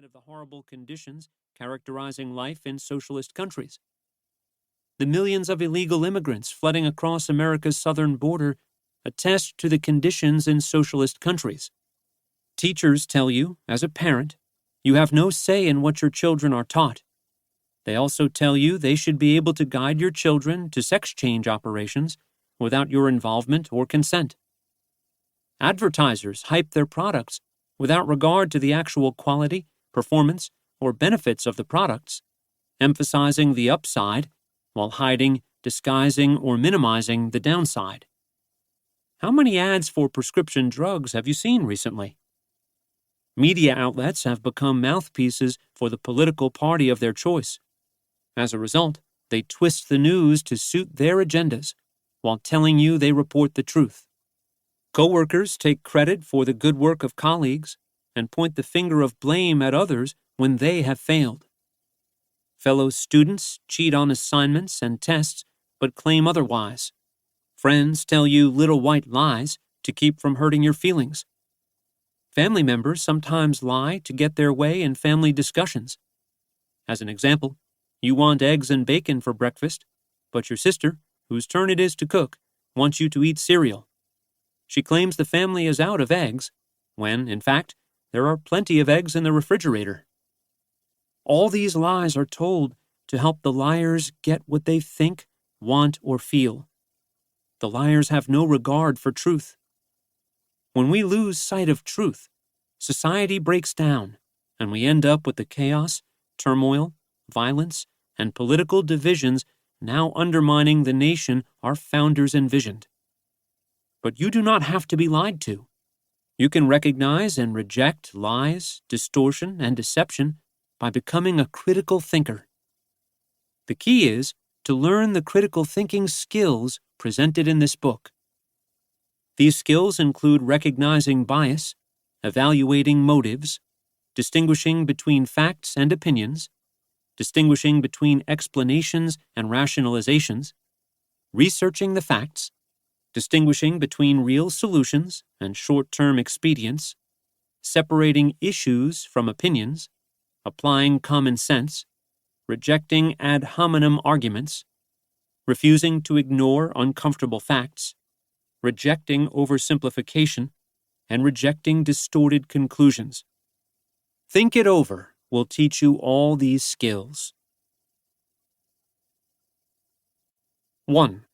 spite of the horrible conditions characterizing life in socialist countries. The millions of illegal immigrants flooding across America's southern border attest to the conditions in socialist countries. Teachers tell you, as a parent, you have no say in what your children are taught. They also tell you they should be able to guide your children to sex change operations without your involvement or consent. Advertisers hype their products without regard to the actual quality, performance, or benefits of the products, emphasizing the upside while hiding, disguising, or minimizing the downside. How many ads for prescription drugs have you seen recently? Media outlets have become mouthpieces for the political party of their choice. As a result, they twist the news to suit their agendas while telling you they report the truth. Coworkers take credit for the good work of colleagues and point the finger of blame at others when they have failed. Fellow students cheat on assignments and tests but claim otherwise. Friends tell you little white lies to keep from hurting your feelings. Family members sometimes lie to get their way in family discussions. As an example, you want eggs and bacon for breakfast, but your sister, whose turn it is to cook, wants you to eat cereal. She claims the family is out of eggs, when, in fact, there are plenty of eggs in the refrigerator. All these lies are told to help the liars get what they think, want, or feel. The liars have no regard for truth. When we lose sight of truth, society breaks down, and we end up with the chaos, turmoil, violence, and political divisions now undermining the nation our founders envisioned. But you do not have to be lied to. You can recognize and reject lies, distortion, and deception by becoming a critical thinker. The key is to learn the critical thinking skills presented in this book. These skills include recognizing bias, evaluating motives, distinguishing between facts and opinions, distinguishing between explanations and rationalizations, researching the facts, distinguishing between real solutions and short-term expedients, separating issues from opinions, applying common sense, rejecting ad hominem arguments, refusing to ignore uncomfortable facts, rejecting oversimplification, and rejecting distorted conclusions. Think It Over will teach you all these skills. 1.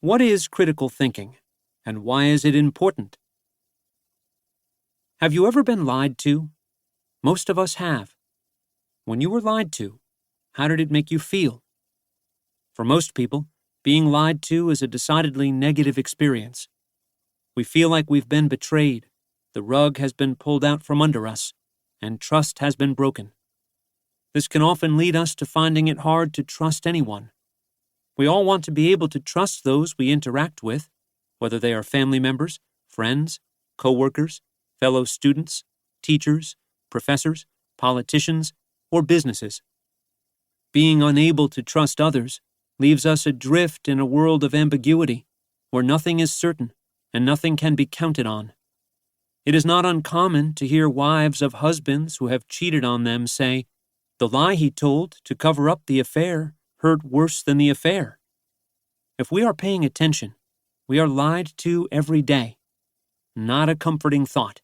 What is critical thinking, and why is it important? Have you ever been lied to? Most of us have. When you were lied to, how did it make you feel? For most people, being lied to is a decidedly negative experience. We feel like we've been betrayed, the rug has been pulled out from under us, and trust has been broken. This can often lead us to finding it hard to trust anyone. We all want to be able to trust those we interact with, whether they are family members, friends, co-workers, fellow students, teachers, professors, politicians, or businesses. Being unable to trust others leaves us adrift in a world of ambiguity, where nothing is certain and nothing can be counted on. It is not uncommon to hear wives of husbands who have cheated on them say, "The lie he told to cover up the affair hurt worse than the affair." If we are paying attention, we are lied to every day. Not a comforting thought.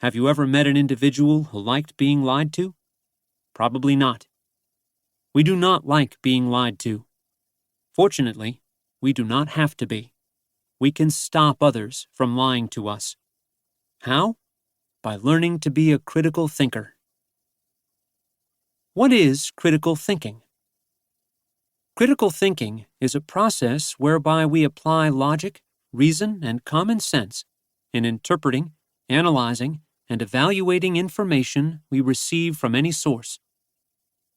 Have you ever met an individual who liked being lied to? Probably not. We do not like being lied to. Fortunately, we do not have to be. We can stop others from lying to us. How? By learning to be a critical thinker. What is critical thinking? Critical thinking is a process whereby we apply logic, reason, and common sense in interpreting, analyzing, and evaluating information we receive from any source.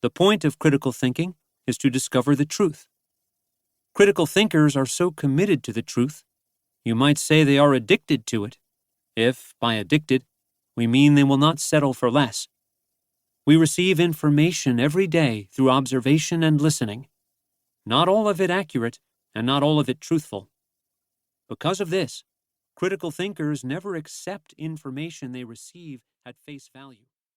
The point of critical thinking is to discover the truth. Critical thinkers are so committed to the truth, you might say they are addicted to it, if, by addicted, we mean they will not settle for less. We receive information every day through observation and listening. Not all of it accurate, and not all of it truthful. Because of this, critical thinkers never accept information they receive at face value.